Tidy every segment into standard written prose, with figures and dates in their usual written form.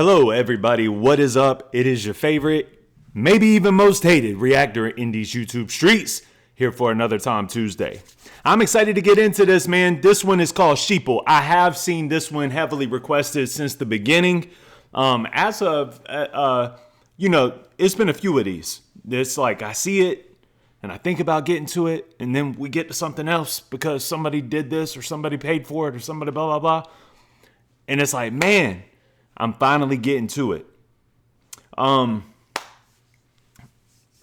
Hello, everybody. What is up? It is your favorite, maybe even most hated reactor in these YouTube streets, here for another Tom Tuesday. I'm excited to get into this, man. This one is called Sheeple. I have seen this one heavily requested since the beginning. It's been a few of these. It's like I see it and I think about getting to it, and then we get to something else because somebody did this or somebody paid for it or somebody blah, blah, blah. And it's like, man, I'm finally getting to it. A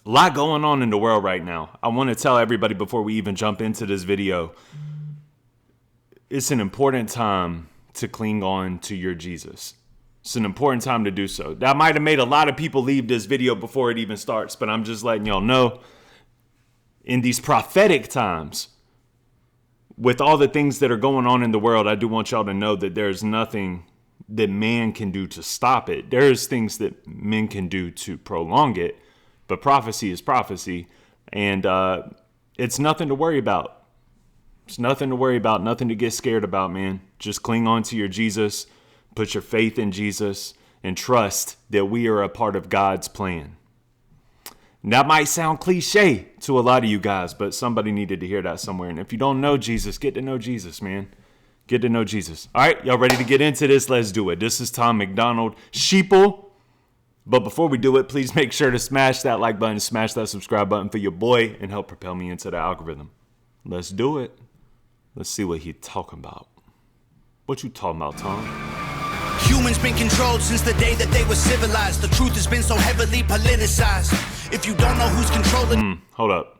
lot going on in the world right now. I want to tell everybody before we even jump into this video, it's an important time to cling on to your Jesus. It's an important time to do so. That might have made a lot of people leave this video before it even starts, but I'm just letting y'all know, in these prophetic times, with all the things that are going on in the world, I do want y'all to know that there's nothing that man can do to stop it. There's things that men can do to prolong it, but prophecy is prophecy, and it's nothing to worry about. It's nothing to worry about, nothing to get scared about, man. Just cling on to your Jesus, put your faith in Jesus, and trust that we are a part of God's plan. And that might sound cliche to a lot of you guys, but somebody needed to hear that somewhere. And if you don't know Jesus, get to know Jesus, man. Get to know Jesus. All right, y'all ready to get into this? Let's do it. This is Tom MacDonald, Sheeple. But before we do it, please make sure to smash that like button, smash that subscribe button for your boy, and help propel me into the algorithm. Let's do it. Let's see what he's talking about. What you talking about, Tom? Humans been controlled since the day that they were civilized. The truth has been so heavily politicized. If you don't know who's controlling... Hold up.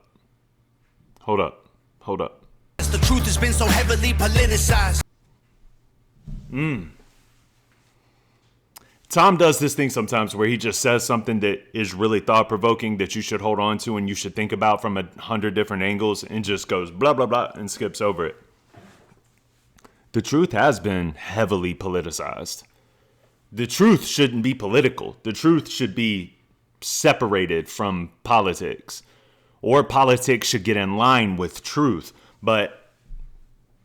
The truth has been so heavily politicized. Tom does this thing sometimes where he just says something that is really thought-provoking that you should hold on to and you should think about from 100 different angles, and just goes blah, blah, blah, and skips over it. The truth has been heavily politicized. The truth shouldn't be political. The truth should be separated from politics, or politics should get in line with truth. But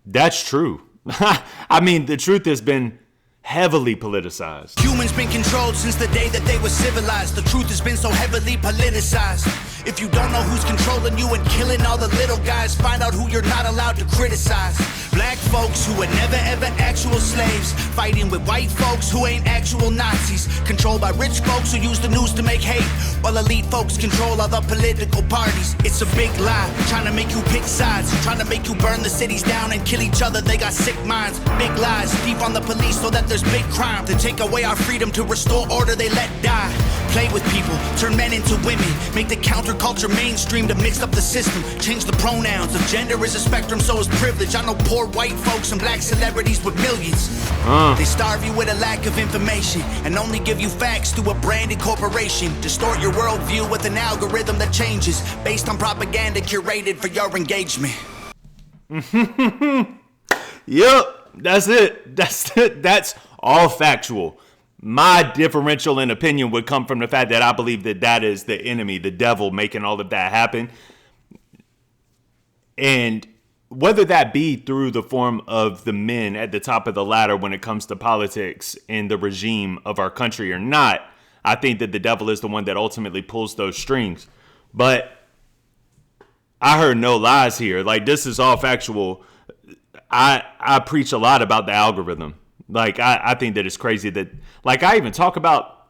that's true. I mean, the truth has been heavily politicized. Humans been controlled since the day that they were civilized. The truth has been so heavily politicized. If you don't know who's controlling you and killing all the little guys, find out who you're not allowed to criticize. Black folks who were never ever actual slaves, fighting with white folks who ain't actual Nazis, controlled by rich folks who use the news to make hate, while elite folks control other political parties. It's a big lie, trying to make you pick sides, trying to make you burn the cities down and kill each other. They got sick minds, big lies, deep on the police so that there's big crime. To take away our freedom, to restore order they let die. Play with people, turn men into women, make the counterculture mainstream to mix up the system. Change the pronouns, if gender is a spectrum, so is privilege. I know poor white folks and black celebrities with millions. They starve you with a lack of information and only give you facts through a branded corporation. Distort your worldview with an algorithm that changes based on propaganda curated for your engagement. Yep, that's it. That's all factual. My differential in opinion would come from the fact that I believe that that is the enemy, the devil, making all of that happen. And whether that be through the form of the men at the top of the ladder when it comes to politics and the regime of our country or not, I think that the devil is the one that ultimately pulls those strings. But I heard no lies here. Like, this is all factual. I preach a lot about the algorithm. Like, I think that it's crazy that, like, I even talk about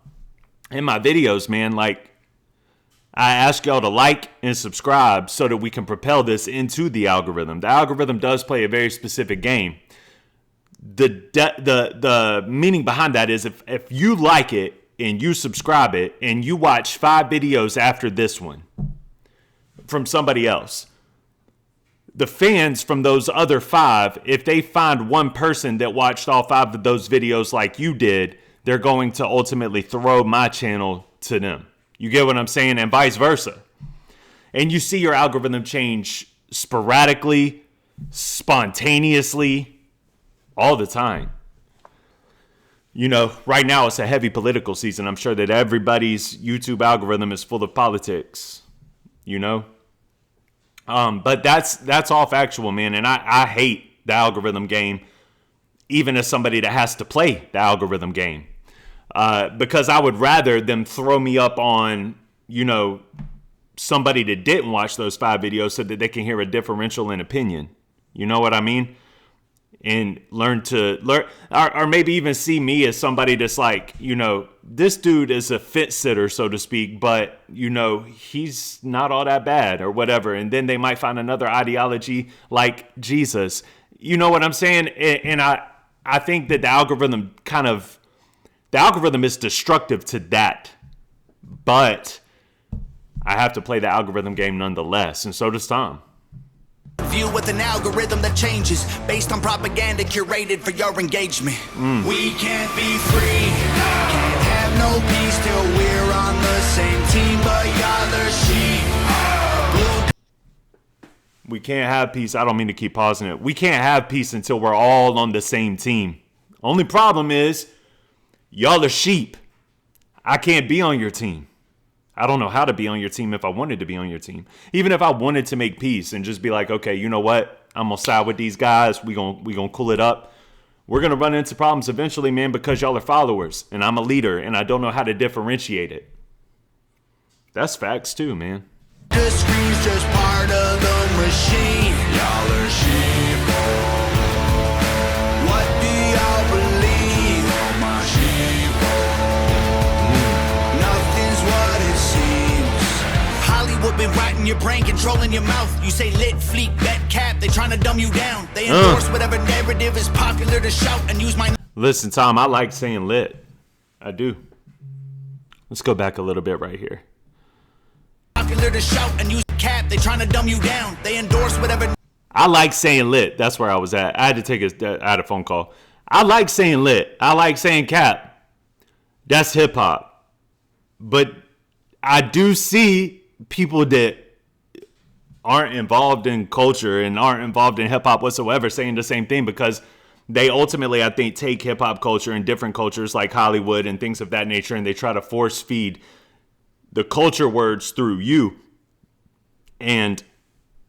in my videos, man, like, I ask y'all to like and subscribe so that we can propel this into the algorithm. The algorithm does play a very specific game. The meaning behind that is if you like it and you subscribe it and you watch 5 videos after this one from somebody else, the fans from those other 5, if they find one person that watched all 5 of those videos like you did, they're going to ultimately throw my channel to them. You get what I'm saying? And vice versa. And you see your algorithm change sporadically, spontaneously, all the time. You know, right now it's a heavy political season. I'm sure that everybody's YouTube algorithm is full of politics, you know? But that's all factual, man. And I hate the algorithm game, even as somebody that has to play the algorithm game. because I would rather them throw me up on, somebody that didn't watch those 5 videos so that they can hear a differential in opinion. You know what I mean? And learn, or maybe even see me as somebody that's like, this dude is a fence sitter, so to speak, but, he's not all that bad or whatever. And then they might find another ideology like Jesus. You know what I'm saying? And I think that the algorithm is destructive to that. But I have to play the algorithm game nonetheless, and so does Tom. View with an algorithm that changes based on propaganda curated for your engagement. We can't be free, can't have no peace till we're on the same team, but y'all are sheep. We can't have peace. I don't mean to keep pausing it. We can't have peace until we're all on the same team. Only problem is, y'all are sheep. I can't be on your team. I don't know how to be on your team if I wanted to be on your team. Even if I wanted to make peace and just be like, okay, you know what? I'm going to side with these guys. We gonna cool it up. We're going to run into problems eventually, man, because y'all are followers and I'm a leader and I don't know how to differentiate it. That's facts too, man. The screen's just part of the machine. Y'all are sheeple. What do y'all believe? Oh, my sheeple. Nothing's what it seems. Hollywood been writing your brain, controlling your mouth. You say lit, fleek, bet, cap. They trying to dumb you down. They endorse whatever narrative is popular to shout and use my... Listen, Tom, I like saying lit. I do. Let's go back a little bit right here. Popular to shout and use cap. They trying to dumb you down. They endorse whatever... I like saying lit. That's where I was at. I had a phone call. I like saying lit. I like saying cap. That's hip hop. But I do see people that aren't involved in culture and aren't involved in hip hop whatsoever saying the same thing, because they ultimately, I think, take hip hop culture and different cultures like Hollywood and things of that nature, and they try to force feed the culture words through you. And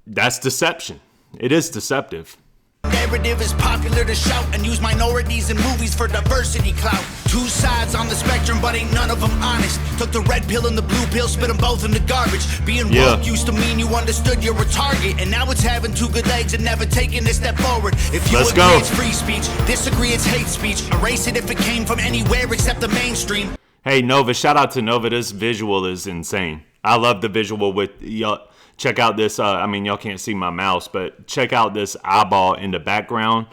that's deception. It is deceptive. Narrative is popular to shout and use minorities in movies for diversity clout. Two sides on the spectrum, but ain't none of them honest. Took the red pill and the blue pill, spit them both in the garbage. Being woke used to mean you understood you're a target, and now it's having 2 good legs and never taking a step forward. If you agree it's free speech, disagree it's hate speech. Erase it if it came from anywhere except the mainstream. Hey, Nova, shout out to Nova. This visual is insane. I love the visual with y'all. Check out this. Y'all can't see my mouse, but check out this eyeball in the background.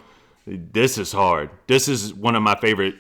This is hard. This is one of my favorite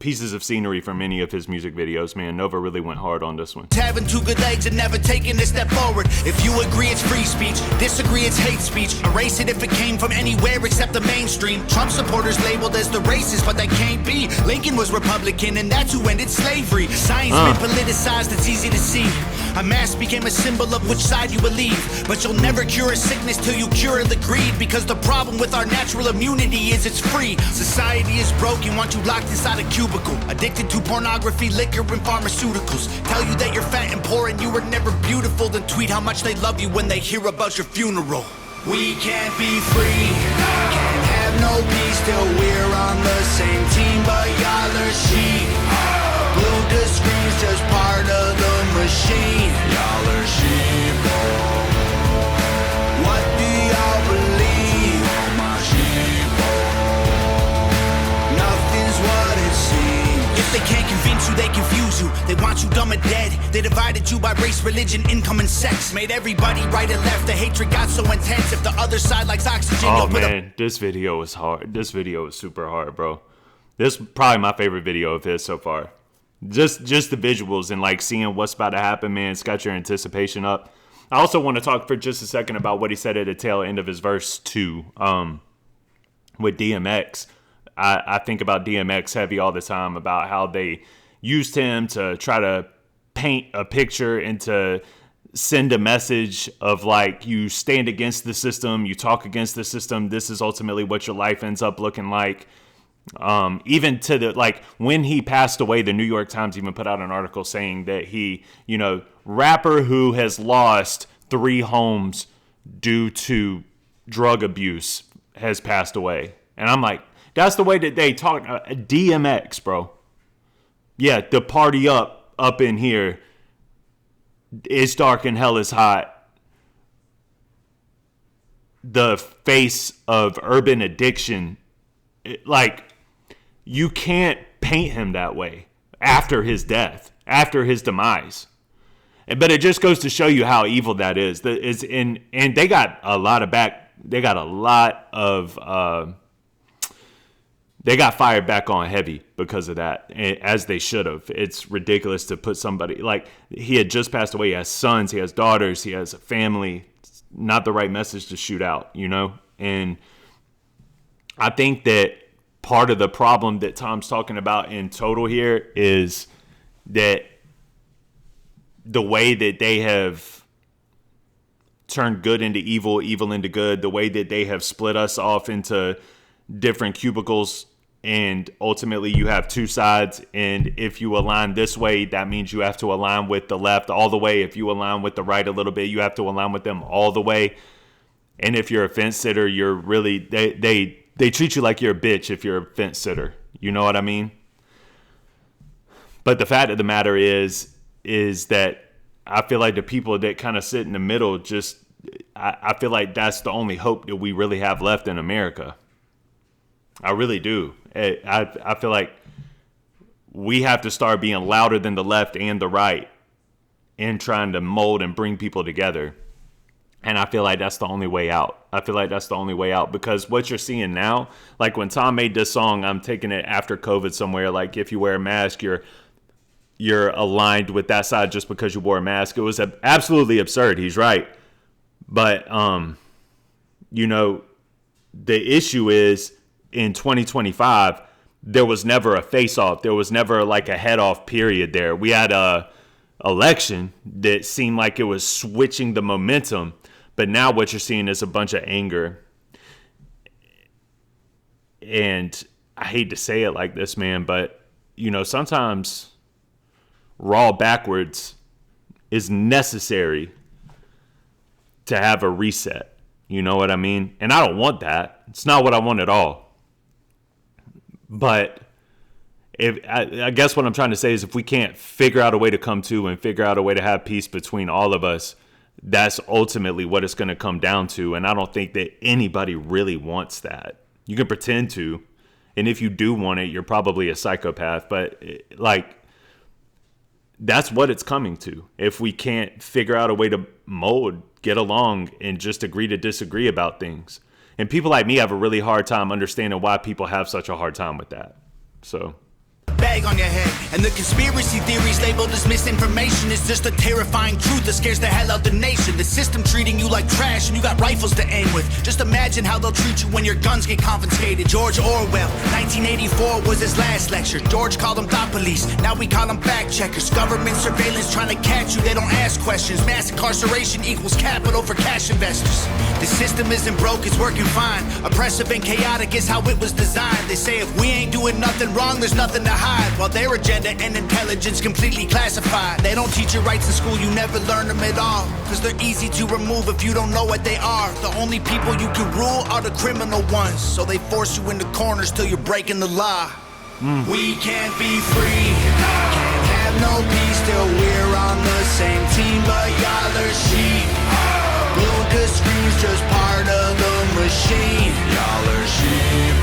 pieces of scenery from any of his music videos, man. Nova really went hard on this one. Having 2 good legs and never taking a step forward. If you agree it's free speech, disagree it's hate speech. Erase it if it came from anywhere except the mainstream. Trump supporters labeled as the racist, but that can't be. Lincoln was Republican and that's who ended slavery. Science been politicized, it's easy to see. A mask became a symbol of which side you believe. But you'll never cure a sickness till you cure the greed, because the problem with our natural immunity is it's free. Society is broken, want you locked inside a cubicle, addicted to pornography, liquor, and pharmaceuticals. Tell you that you're fat and poor and you were never beautiful, then tweet how much they love you when they hear about your funeral. We can't be free, can't have no peace till we're on the same team, but y'all are sheep. Glued to screens, just part of the machine. Y'all are sheeple. What do y'all believe? Oh, my sheeple. Nothing's what it seems. If they can't convince you, they confuse you. They want you dumb and dead. They divided you by race, religion, income, and sex. Made everybody right and left. The hatred got so intense. If the other side likes oxygen, oh man, this video is hard. This video is super hard, bro. This is probably my favorite video of his so far. Just the visuals and like seeing what's about to happen, man. It's got your anticipation up. I also want to talk for just a second about what he said at the tail end of his verse 2 with DMX. I think about DMX heavy all the time, about how they used him to try to paint a picture and to send a message of like, you stand against the system, you talk against the system. This is ultimately what your life ends up looking like. Even to the, like, when he passed away, the New York Times even put out an article saying that he, rapper who has lost 3 homes due to drug abuse has passed away. And I'm like, that's the way that they talk. DMX, bro. Yeah, the party up in here. It's dark and hell is hot. The face of urban addiction, like, you can't paint him that way after his death, after his demise. But it just goes to show you how evil that is. And they got a lot of they got fired back on heavy because of that, as they should have. It's ridiculous to put somebody, like, he had just passed away. He has sons, he has daughters, he has a family. It's not the right message to shoot out, you know? And I think that part of the problem that Tom's talking about in total here is that the way that they have turned good into evil, evil into good, the way that they have split us off into different cubicles, and ultimately you have two sides, and if you align this way, that means you have to align with the left all the way. If you align with the right a little bit, you have to align with them all the way. And if you're a fence sitter, you're really, they treat you like you're a bitch if you're a fence sitter. You know what I mean? But the fact of the matter is that I feel like the people that kind of sit in the middle, I feel like that's the only hope that we really have left in America. I really do. I feel like we have to start being louder than the left and the right in trying to mold and bring people together. And I feel like that's the only way out. Because what you're seeing now, like when Tom made this song, I'm taking it after COVID somewhere, like if you wear a mask, you're aligned with that side just because you wore a mask. It was absolutely absurd. He's right. But, you know, the issue is in 2025, there was never a face-off. There was never like a head-off period there. We had a election that seemed like it was switching the momentum. But now what you're seeing is a bunch of anger. And I hate to say it like this, man, but, you know, sometimes raw backwards is necessary to have a reset. You know what I mean? And I don't want that. It's not what I want at all. But I guess what I'm trying to say is if we can't figure out a way to come to and figure out a way to have peace between all of us, that's ultimately what it's going to come down to. And I don't think that anybody really wants that. You can pretend to. And if you do want it, you're probably a psychopath. But like, that's what it's coming to. If we can't figure out a way to mold, get along, and just agree to disagree about things. And people like me have a really hard time understanding why people have such a hard time with that. So bag on your head, and the conspiracy theories labeled as misinformation is just a terrifying truth that scares the hell out the nation. The system treating you like trash and you got rifles to aim with. Just imagine how they'll treat you when your guns get confiscated. George Orwell, 1984 was his last lecture. George called them thought police, now we call them fact checkers. Government surveillance trying to catch you, they don't ask questions. Mass incarceration equals capital for cash investors. The system isn't broke, it's working fine. Oppressive and chaotic is how it was designed. They say if we ain't doing nothing wrong, there's nothing to hide. While their agenda and intelligence completely classified. They don't teach you rights in school, you never learn them at all. Cause they're easy to remove if you don't know what they are. The only people you can rule are the criminal ones. So they force you into corners till you're breaking the law. We can't be free, can't have no peace till we're on the same team. But y'all are sheep, blue to screens just part of the machine. Y'all are sheep.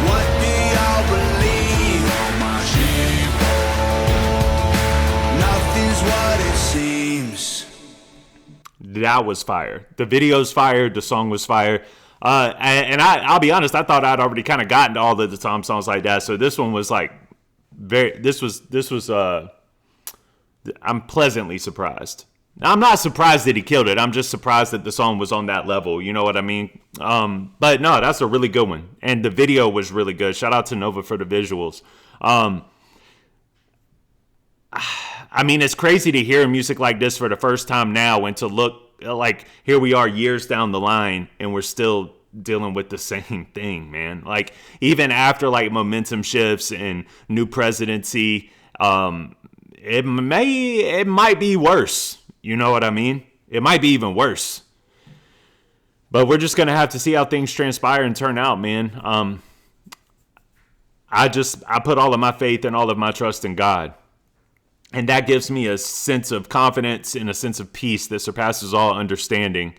What do y'all believe? Oh, my sheep. Nothing's what it seems. that was fire. The video's fire. The song was fire. And I'll be honest, I thought I'd already kind of gotten to all of the Tom songs like that. So this one was like I'm pleasantly surprised. Now, I'm not surprised that he killed it. I'm just surprised that the song was on that level. You know what I mean? But no, that's a really good one. And the video was really good. Shout out to Nova for the visuals. I mean, it's crazy to hear music like this for the first time now and to look like here we are years down the line and we're still dealing with the same thing, man. Like even after like momentum shifts and new presidency, it might be worse. You know what I mean? It might be even worse. But we're just going to have to see how things transpire and turn out, man. I put all of my faith and all of my trust in God. And that gives me a sense of confidence and a sense of peace that surpasses all understanding.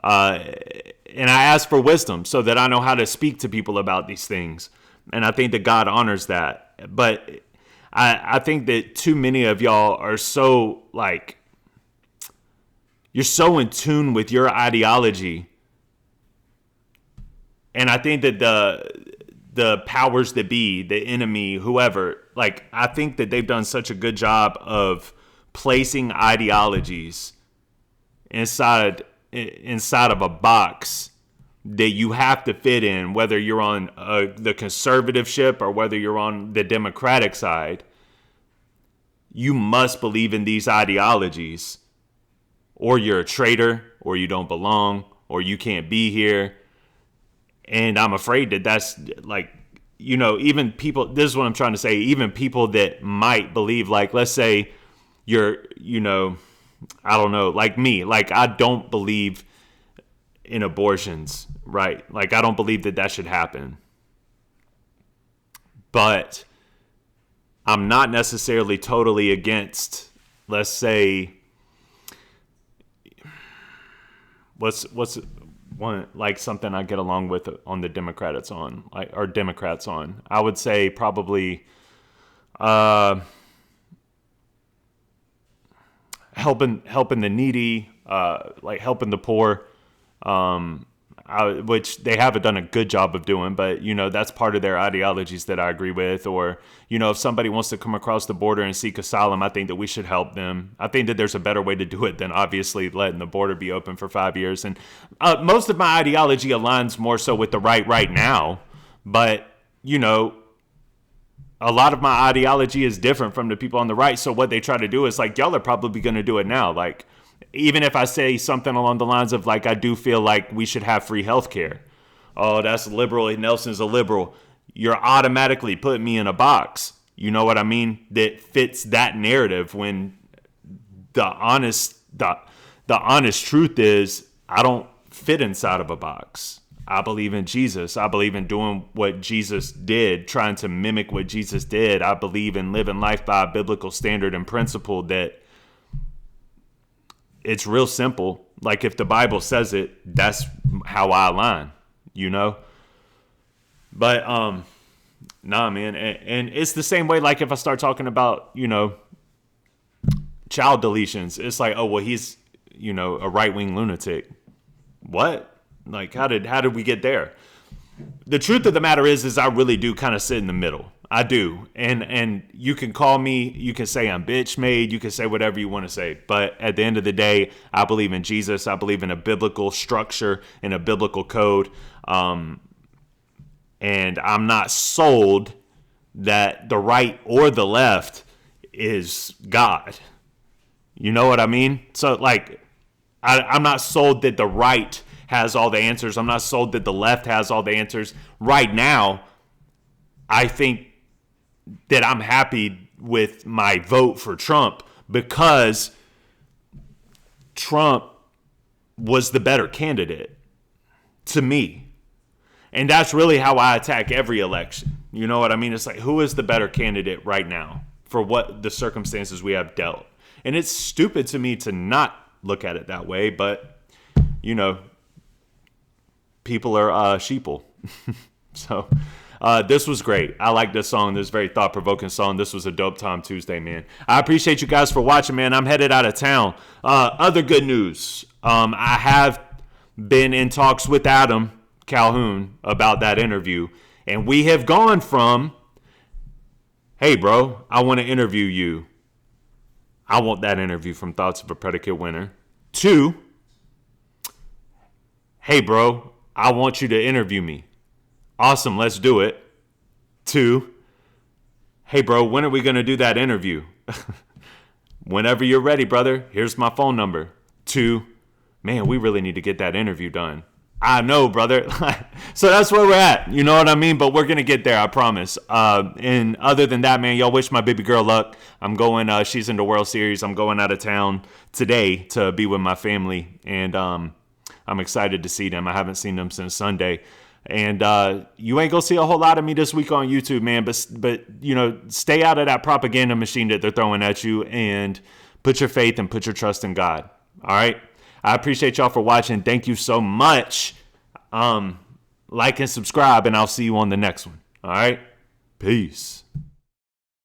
And I ask for wisdom so that I know how to speak to people about these things. And I think that God honors that. But I think that too many of y'all are so you're so in tune with your ideology. And I think that the powers that be, the enemy, whoever, I think that they've done such a good job of placing ideologies inside of a box that you have to fit in, whether you're on the conservative ship or whether you're on the Democratic side. You must believe in these ideologies, or you're a traitor, or you don't belong, or you can't be here. And I'm afraid that that's even people, this is what I'm trying to say, even people that might believe, let's say you're, I don't know, like me, I don't believe in abortions, right? I don't believe that should happen. But I'm not necessarily totally against, let's say, what's one, something I get along with on the Democrats on, I would say probably helping the needy, helping the poor, which they haven't done a good job of doing, but that's part of their ideologies that I agree with. Or if somebody wants to come across the border and seek asylum, I think that we should help them. I think that there's a better way to do it than obviously letting the border be open for 5 years. And most of my ideology aligns more so with the right now, but a lot of my ideology is different from the people on the right. So what they try to do is y'all are probably going to do it now. Even if I say something along the lines of I do feel like we should have free healthcare. Oh, that's liberal. Nelson's a liberal. You're automatically putting me in a box. You know what I mean? That fits that narrative, when the honest truth is I don't fit inside of a box. I believe in Jesus. I believe in doing what Jesus did, trying to mimic what Jesus did. I believe in living life by a biblical standard and principle that it's real simple. If the Bible says it, that's how I align, But, nah, man. And it's the same way, if I start talking about, child deletions, it's oh, well, he's, a right-wing lunatic. What? How did we get there? The truth of the matter is I really do kind of sit in the middle. I do. And you can call me, you can say I'm bitch made, you can say whatever you want to say. But at the end of the day, I believe in Jesus. I believe in a biblical structure and a biblical code. And I'm not sold that the right or the left is God. You know what I mean? So I'm not sold that the right has all the answers. I'm not sold that the left has all the answers. Right now, I think that I'm happy with my vote for Trump because Trump was the better candidate to me. And that's really how I attack every election. You know what I mean? It's who is the better candidate right now for what the circumstances we have dealt? And it's stupid to me to not look at it that way, but, people are sheeple. So this was great. I like this song. This very thought-provoking song. This was a dope time Tuesday, man. I appreciate you guys for watching, man. I'm headed out of town. Other good news. I have been in talks with Adam Calhoun about that interview, and we have gone from, hey, bro, I want to interview you. I want that interview from Thoughts of a Predicate Winner, to, hey, bro, I want you to interview me. Awesome, let's do it. To, hey, bro, when are we going to do that interview? Whenever you're ready, brother. Here's my phone number. To, man, we really need to get that interview done. I know, brother. So that's where we're at. You know what I mean? But we're going to get there, I promise. And other than that, man, y'all wish my baby girl luck. I'm going, she's in the World Series. I'm going out of town today to be with my family. And I'm excited to see them. I haven't seen them since Sunday. And you ain't gonna see a whole lot of me this week on YouTube, man. But you know, stay out of that propaganda machine that they're throwing at you, and put your faith and put your trust in God. All right. I appreciate y'all for watching. Thank you so much. Like and subscribe, and I'll see you on the next one. All right. Peace.